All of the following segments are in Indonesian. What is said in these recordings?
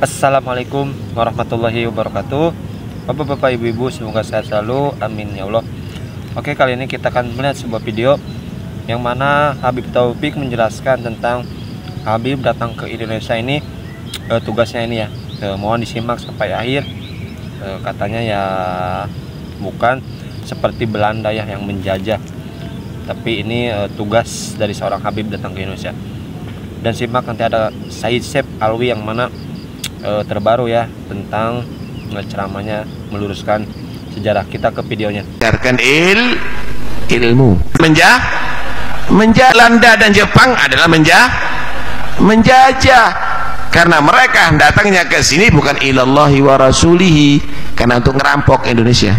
Assalamualaikum warahmatullahi wabarakatuh. Bapak-bapak, ibu-ibu, semoga sehat selalu, amin ya Allah. Oke, kali ini kita akan melihat sebuah video yang mana Habib Taufik menjelaskan tentang Habib datang ke Indonesia ini, tugasnya ini ya. Mohon disimak sampai akhir. Katanya ya bukan seperti Belanda ya yang menjajah, tapi ini tugas dari seorang Habib datang ke Indonesia. Dan simak, nanti ada Said Syekh Alwi yang mana terbaru ya tentang ceramahnya, meluruskan sejarah. Kita ke videonya. Mengajarkan ilmu. Belanda dan Jepang adalah menjajah, karena mereka datangnya ke sini bukan ilallahi wa rasulihi, karena untuk ngerampok Indonesia.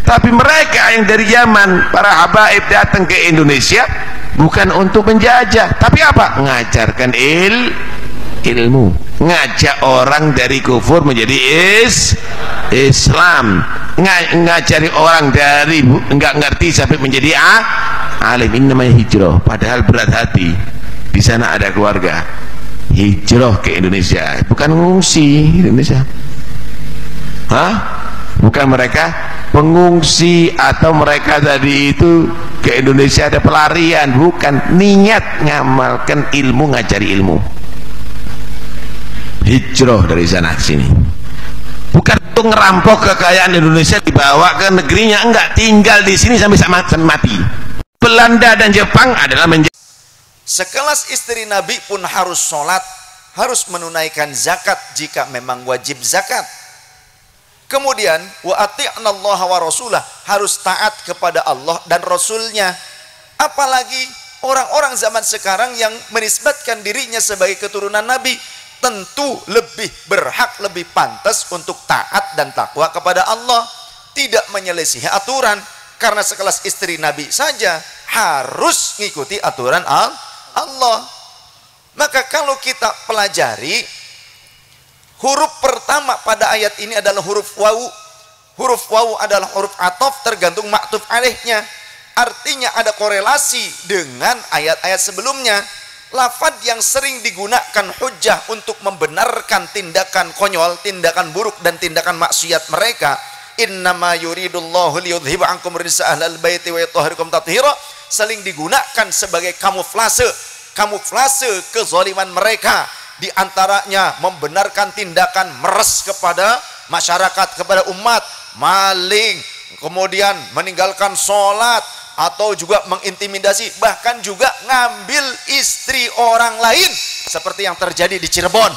Tapi mereka yang dari Yaman, para habaib datang ke Indonesia bukan untuk menjajah, tapi apa? Mengajarkan ilmu, ngajak orang dari kufur menjadi Islam, ngajari orang dari enggak ngerti sampai menjadi alim. Ini namanya hijrah. Padahal berat hati, di sana ada keluarga, hijrah ke Indonesia, bukan ngungsi Indonesia. Bukan mereka pengungsi atau mereka tadi itu ke Indonesia ada pelarian, bukan. Niat ngamalkan ilmu, ngajari ilmu, hijrah dari sana ke sini, bukan untuk ngerampok kekayaan Indonesia dibawa ke negerinya, enggak, tinggal di sini sampai mati. Belanda dan Jepang adalah sekelas istri Nabi pun harus sholat, harus menunaikan zakat jika memang wajib zakat. Kemudian wa ati'nallaha wa rasulah, harus taat kepada Allah dan Rasulnya. Apalagi orang-orang zaman sekarang yang menisbatkan dirinya sebagai keturunan Nabi, tentu lebih berhak, lebih pantas untuk taat dan takwa kepada Allah, tidak menyelisihi aturan. Karena sekelas istri Nabi saja harus mengikuti aturan Allah. Maka kalau kita pelajari, huruf pertama pada ayat ini adalah huruf wawu. Huruf wawu adalah huruf ataf tergantung maktuf alaihnya. Artinya ada korelasi dengan ayat-ayat sebelumnya. Lafaz yang sering digunakan hujjah untuk membenarkan tindakan konyol, tindakan buruk dan tindakan maksiat mereka. Innama yuridullahu liyudhiba ankum rijsa ahlal baiti wa yutahhirakum tathira, sering digunakan sebagai kamuflase kezaliman mereka. Di antaranya membenarkan tindakan meres kepada masyarakat, kepada umat, maling, kemudian meninggalkan sholat, atau juga mengintimidasi, bahkan juga ngambil istri orang lain, seperti yang terjadi di Cirebon.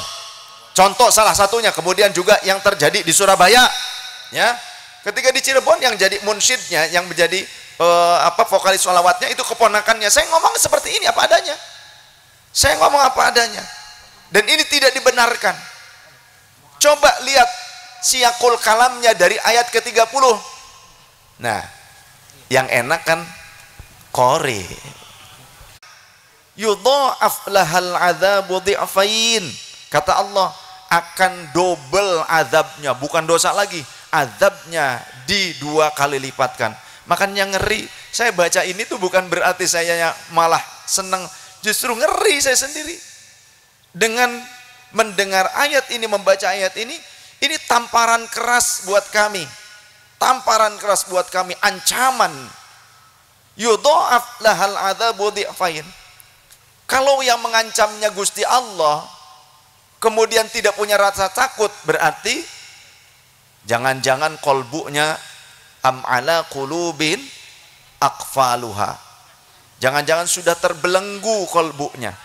Contoh salah satunya. Kemudian juga yang terjadi di Surabaya, ya. Ketika di Cirebon yang jadi munsyidnya, yang menjadi vokalis sholawatnya itu keponakannya. Saya ngomong seperti ini apa adanya. Saya ngomong apa adanya. Dan ini tidak dibenarkan. Coba lihat siyakul kalamnya dari ayat ke-30. Nah, yang enak kan qori. Yudha'af lahal adzabu dhi'fain. Kata Allah, akan double azabnya, bukan dosa lagi, azabnya di 2 kali lipatkan. Makanya ngeri. Saya baca ini tuh bukan berarti saya malah senang, justru ngeri saya sendiri. Dengan mendengar ayat ini, membaca ayat ini tamparan keras buat kami. Tamparan keras buat kami, ancaman. Yudha'af lahal adzabu dhi'fain. Kalau yang mengancamnya Gusti Allah, kemudian tidak punya rasa takut, berarti jangan-jangan kolbunya am ala qulubin aqfaluha. Jangan-jangan sudah terbelenggu kolbunya.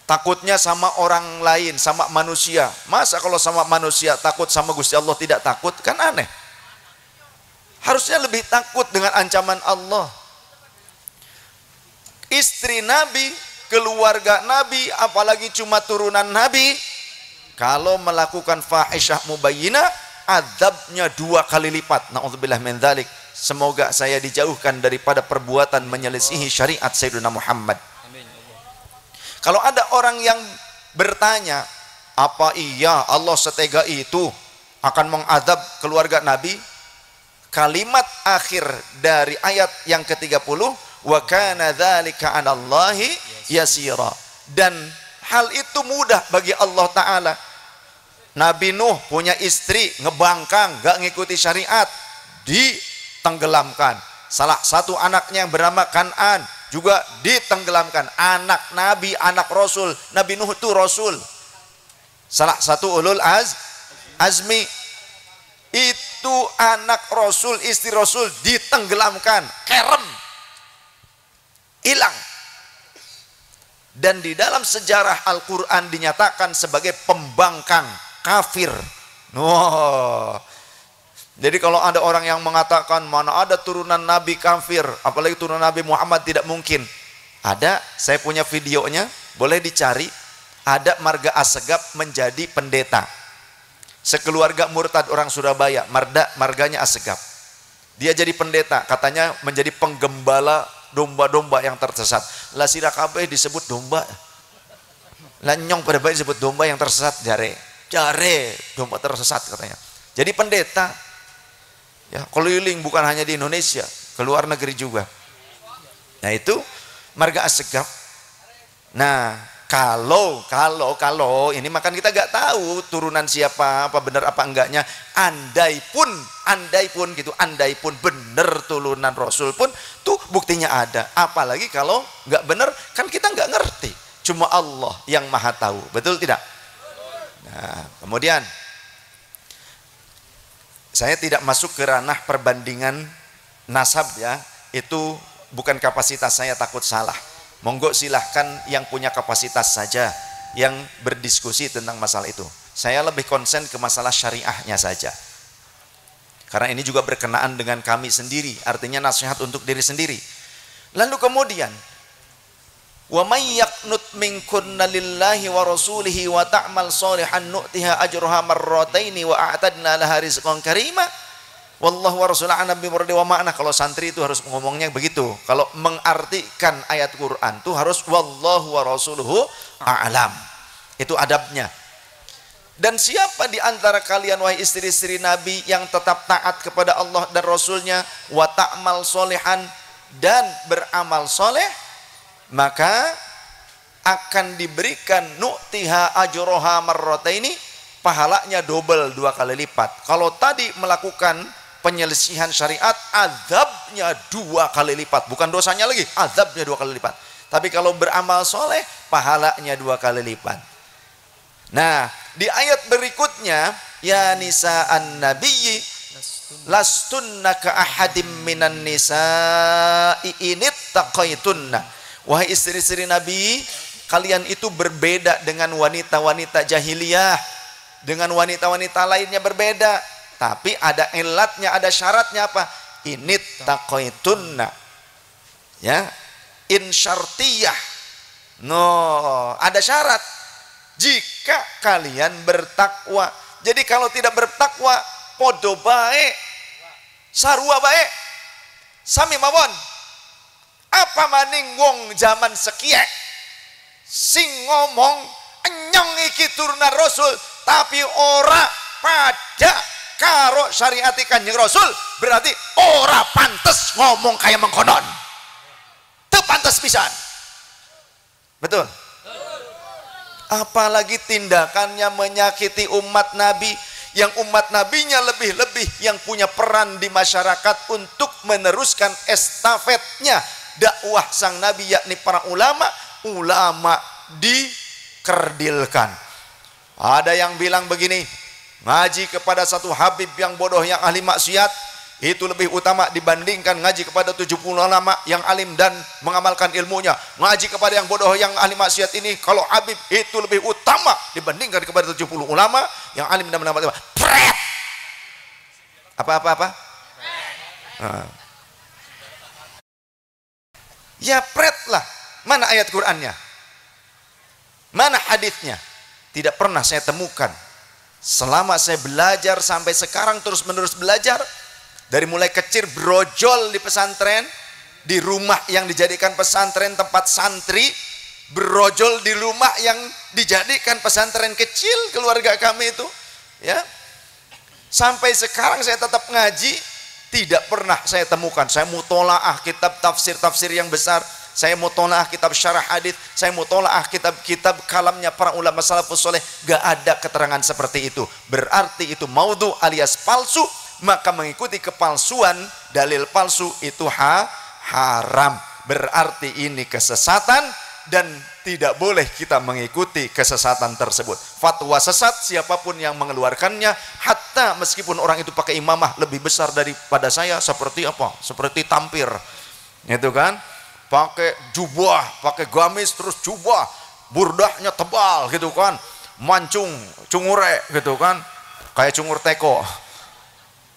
Takutnya sama orang lain, sama manusia. Masa kalau sama manusia takut, sama Gusti Allah tidak takut? Kan aneh. Harusnya lebih takut dengan ancaman Allah. Istri Nabi, keluarga Nabi, apalagi cuma turunan Nabi, kalau melakukan fahisyah mubayyinah, azabnya 2 kali lipat. Na'udzubillah min dzalik. Semoga saya dijauhkan daripada perbuatan menyelisihi syariat Sayyidina Muhammad. Kalau ada orang yang bertanya, apa iya Allah setega itu akan mengadab keluarga Nabi? Kalimat akhir dari ayat yang ke-30, wa kana dzalika 'alallahi yasira, dan hal itu mudah bagi Allah Ta'ala. Nabi Nuh punya istri ngebangkang, gak ngikuti syariat, ditenggelamkan. Salah satu anaknya yang bernama Kan'an juga ditenggelamkan. Anak Nabi, anak Rasul. Nabi Nuh itu Rasul, salah satu ulul azmi. Itu anak Rasul, istri Rasul ditenggelamkan, kerem, hilang. Dan di dalam sejarah Al-Quran dinyatakan sebagai pembangkang, kafir. Jadi kalau ada orang yang mengatakan mana ada turunan Nabi kafir, apalagi turunan Nabi Muhammad, tidak mungkin. Ada, saya punya videonya, boleh dicari. Ada marga Assegaf menjadi pendeta. Sekeluarga murtad orang Surabaya, marganya Assegaf. Dia jadi pendeta, katanya menjadi penggembala domba-domba yang tersesat. Lah sira kabeh disebut domba. Lah nyong pada baik disebut domba yang tersesat, jare domba tersesat katanya. Jadi pendeta, ya, keliling bukan hanya di Indonesia, ke luar negeri juga. Nah itu marga Assegaf. Nah kalau ini makan kita gak tahu turunan siapa, apa benar apa enggaknya. Andai pun benar turunan Rasul pun tuh buktinya ada. Apalagi kalau nggak benar, kan kita nggak ngerti. Cuma Allah yang maha tahu, betul tidak? Nah kemudian saya tidak masuk ke ranah perbandingan nasab, ya, itu bukan kapasitas saya, takut salah. Monggo silahkan yang punya kapasitas saja yang berdiskusi tentang masalah itu. Saya lebih konsen ke masalah syariahnya saja, karena ini juga berkenaan dengan kami sendiri, artinya nasihat untuk diri sendiri. Lalu kemudian wa may yaqnut minkunna lillahi wa rasulihi wa ta'mal sholihan nu'tiha ajruha marrataini wa a'tadna laha rizqan karima wallahu wa rasuluhu nabi murdi wa ma'na. Kalau santri itu harus ngomongnya begitu. Kalau mengartikan ayat Quran itu harus wallahu wa rasuluhu a'lam. Itu adabnya. Dan siapa di antara kalian wahai istri-istri Nabi yang tetap taat kepada Allah dan Rasulnya, wa ta'mal sholihan, dan beramal soleh, maka akan diberikan nu'tiha ajroha marrataini, pahalanya double, 2 kali lipat. Kalau tadi melakukan penyelisihan syariat, azabnya 2 kali lipat, bukan dosanya lagi, azabnya 2 kali lipat. Tapi kalau beramal soleh, pahalanya 2 kali lipat. Nah di ayat berikutnya, ya nisa'an nabiyyi lastunna ka ahadim minan nisa'i inittaqaitunna. Wahai istri-istri Nabi, kalian itu berbeda dengan wanita-wanita jahiliyah, dengan wanita-wanita lainnya berbeda. Tapi ada ilatnya, ada syaratnya apa? Inittaqaitunna, ya, in syartiyah. Ada syarat. Jika kalian bertakwa. Jadi kalau tidak bertakwa, podo bae, sarua bae, sami mawon. Apa maning wong zaman sekiek sing ngomong enyong iki turunan Rasul tapi ora pada karo syariat Kanjeng Rasul, berarti ora pantes ngomong kayak mengkonon. Teu pantes pisan. Betul? Apalagi tindakannya menyakiti umat Nabi, yang umat Nabinya lebih-lebih yang punya peran di masyarakat untuk meneruskan estafetnya dakwah sang Nabi, yakni para ulama dikerdilkan. Ada yang bilang begini, ngaji kepada satu habib yang bodoh yang ahli maksiat itu lebih utama dibandingkan ngaji kepada 70 ulama yang alim dan mengamalkan ilmunya. Ngaji kepada yang bodoh yang ahli maksiat ini, kalau habib itu lebih utama dibandingkan kepada 70 ulama yang alim dan mengamalkan ilmu. Pret! Apa? Ya pret lah. Mana ayat Qur'annya? Mana hadisnya? Tidak pernah saya temukan. Selama saya belajar sampai sekarang terus menerus belajar, dari mulai kecil brojol di pesantren, di rumah yang dijadikan pesantren tempat santri, brojol di rumah yang dijadikan pesantren kecil keluarga kami itu, ya. Sampai sekarang saya tetap ngaji, tidak pernah saya temukan. Saya mutolaah kitab tafsir yang besar, saya mutolaah kitab syarah hadis, saya mutolaah kitab-kitab kalamnya para ulama salafus soleh, gak ada keterangan seperti itu. Berarti itu maudhu alias palsu, maka mengikuti kepalsuan, dalil palsu itu haram. Berarti ini kesesatan dan tidak boleh kita mengikuti kesesatan tersebut. Fatwa sesat siapapun yang mengeluarkannya, hatta meskipun orang itu pakai imamah lebih besar daripada saya, seperti apa? Seperti tampir. Itu kan? Pakai jubah, pakai gamis terus jubah, burdahnya tebal gitu kan. Mancung, cungure gitu kan. Kayak cungur teko.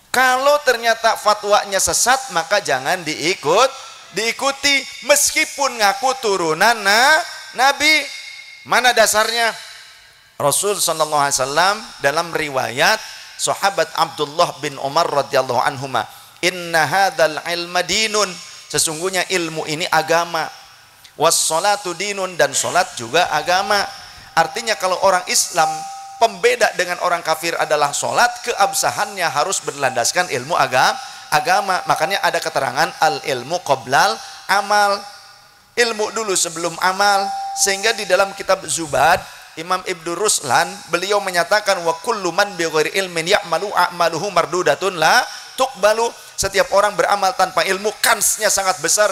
Kalau ternyata fatwanya sesat, maka jangan diikuti meskipun ngaku turunan Nabi. Mana dasarnya? Rasul sallallahu alaihi wasallam dalam riwayat sahabat Abdullah bin Umar radhiyallahu anhuma, inna hadzal ilma dinun, sesungguhnya ilmu ini agama, wassalatu dinun, dan salat juga agama. Artinya kalau orang Islam pembeda dengan orang kafir adalah salat, keabsahannya harus berlandaskan ilmu agama. Makanya ada keterangan al ilmu qoblal amal, ilmu dulu sebelum amal. Sehingga di dalam kitab Zubad, Imam Ibnu Ruslan beliau menyatakan wa kullu man bi ghairi ilmin ya'malu a'maluhu mardudatun la tuqbalu. Setiap orang beramal tanpa ilmu, kansnya sangat besar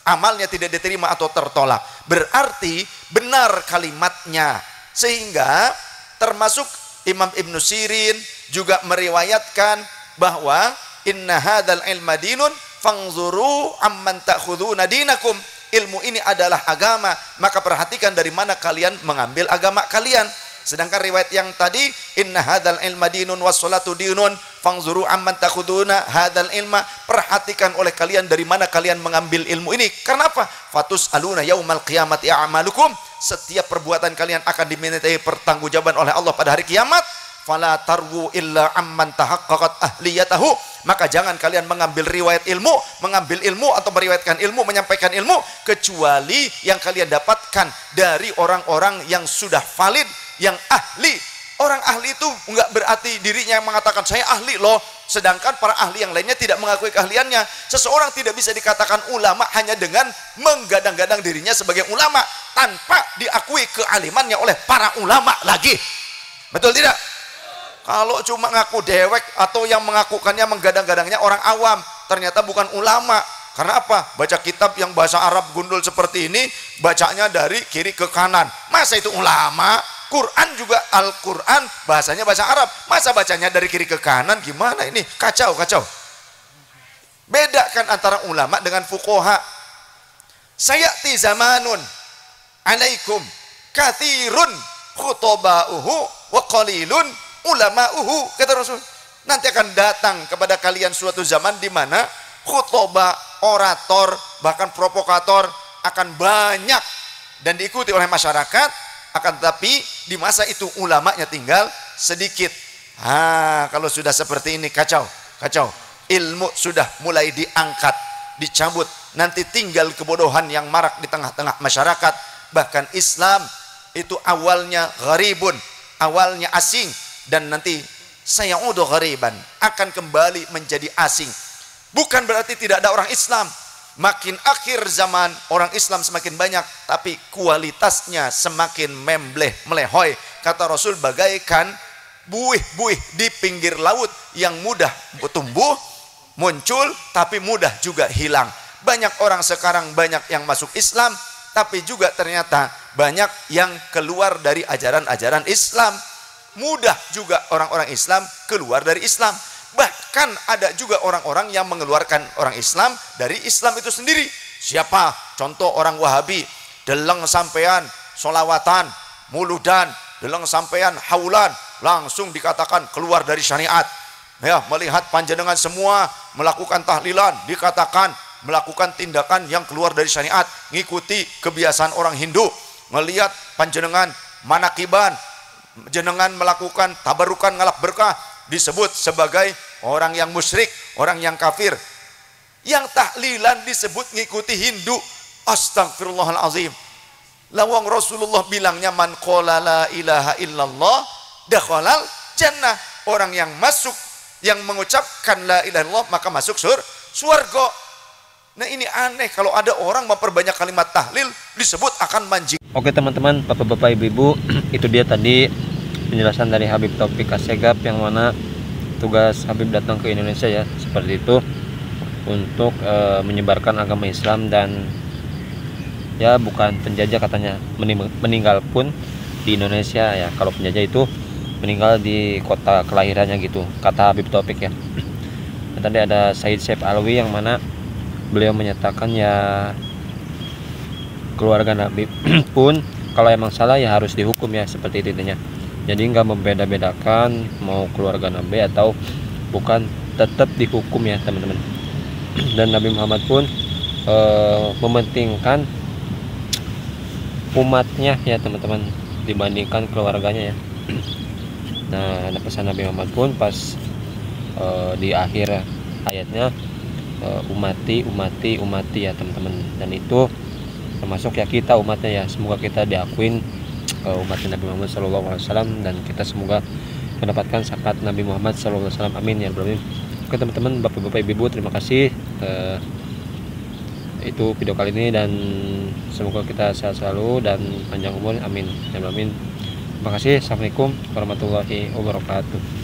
amalnya tidak diterima atau tertolak. Berarti benar kalimatnya. Sehingga termasuk Imam Ibnu Sirin juga meriwayatkan bahwa inna hadzal ilma dinun fangzuru amman ta'khuduna dinakum. Ilmu ini adalah agama, maka perhatikan dari mana kalian mengambil agama kalian. Sedangkan riwayat yang tadi, inna hadzal ilma dinun wassalatu dinun fangzuru amman ta'khuduna hadzal ilma, perhatikan oleh kalian dari mana kalian mengambil ilmu ini. Karena apa? Fatus aluna yaumal qiyamati a'malukum, setiap perbuatan kalian akan dimintai pertanggungjawaban oleh Allah pada hari kiamat. Fala tarwu illa amman tahaqqaqat ahliyatahu, maka jangan kalian mengambil riwayat ilmu, mengambil ilmu atau meriwayatkan ilmu, menyampaikan ilmu, kecuali yang kalian dapatkan dari orang-orang yang sudah valid, yang ahli. Orang ahli itu enggak berarti dirinya yang mengatakan saya ahli loh, sedangkan para ahli yang lainnya tidak mengakui keahliannya. Seseorang tidak bisa dikatakan ulama hanya dengan menggadang-gadang dirinya sebagai ulama tanpa diakui kealimannya oleh para ulama lagi. Betul tidak? Kalau cuma ngaku dewek atau yang mengakukannya menggadang-gadangnya orang awam, ternyata bukan ulama. Karena apa? Baca kitab yang bahasa Arab gundul seperti ini, bacanya dari kiri ke kanan. Masa itu ulama? Quran juga Al-Quran bahasanya bahasa Arab. Masa bacanya dari kiri ke kanan? Gimana ini? Kacau. Bedakan antara ulama dengan fuqaha. Sayati zamanun alaikum kathirun khutoba'uhu wa qalilun ulama'uhu, kata Rasul. Nanti akan datang kepada kalian suatu zaman di mana khutbah, orator, bahkan provokator akan banyak dan diikuti oleh masyarakat, akan tetapi di masa itu ulamanya tinggal sedikit. Kalau sudah seperti ini kacau. Ilmu sudah mulai diangkat, dicabut. Nanti tinggal kebodohan yang marak di tengah-tengah masyarakat. Bahkan Islam itu awalnya gharibun, awalnya asing, dan nanti sayaudu ghariban, akan kembali menjadi asing. Bukan berarti tidak ada orang Islam. Makin akhir zaman orang Islam semakin banyak, tapi kualitasnya semakin melehoi. Kata Rasul, bagaikan buih-buih di pinggir laut yang mudah tumbuh, muncul, tapi mudah juga hilang. Banyak orang sekarang banyak yang masuk Islam, tapi juga ternyata banyak yang keluar dari ajaran-ajaran Islam. Mudah juga orang-orang Islam keluar dari Islam. Bahkan ada juga orang-orang yang mengeluarkan orang Islam dari Islam itu sendiri. Siapa? Contoh orang Wahabi, deleng sampean solawatan, muludan, deleng sampean haulan, langsung dikatakan keluar dari syariat. Ya, melihat panjenengan semua melakukan tahlilan, dikatakan melakukan tindakan yang keluar dari syariat, ngikuti kebiasaan orang Hindu. Melihat panjenengan manakiban, jenengan melakukan tabarukan ngalap berkah, disebut sebagai orang yang musyrik, orang yang kafir. Yang tahlilan disebut ngikuti Hindu. Astagfirullahalazim. Lawang Rasulullah bilangnya man qala la ilaha illallah dakhalal jannah. Orang yang masuk, yang mengucapkan la ilaha illallah maka masuk surga. Nah ini aneh kalau ada orang memperbanyak kalimat tahlil disebut akan mancing. Oke teman-teman, bapak-bapak, ibu-ibu, itu dia tadi penjelasan dari Habib Taufik Assegaf, yang mana tugas Habib datang ke Indonesia ya seperti itu, untuk menyebarkan agama Islam, dan ya bukan penjajah katanya, meninggal pun di Indonesia ya. Kalau penjajah itu meninggal di kota kelahirannya gitu, kata Habib Taufik ya. Dan tadi ada Said Saif Alwi, yang mana beliau menyatakan ya keluarga Nabi pun kalau emang salah ya harus dihukum ya, seperti itu intinya. Jadi nggak membeda-bedakan mau keluarga Nabi atau bukan, tetap dihukum ya teman-teman. Dan Nabi Muhammad pun mementingkan umatnya ya teman-teman dibandingkan keluarganya ya. Nah, ada pesan Nabi Muhammad pun pas di akhir ayatnya, umati ya teman-teman. Dan itu termasuk ya kita umatnya ya. Semoga kita diakuin umat Nabi Muhammad SAW, dan kita semoga mendapatkan syafaat Nabi Muhammad SAW. Amin ya rabbal alamin. Oke teman-teman, bapak-bapak, ibu-ibu, terima kasih itu video kali ini, dan semoga kita sehat selalu dan panjang umur. Amin ya rabbal alamin. Terima kasih. Assalamualaikum warahmatullahi wabarakatuh.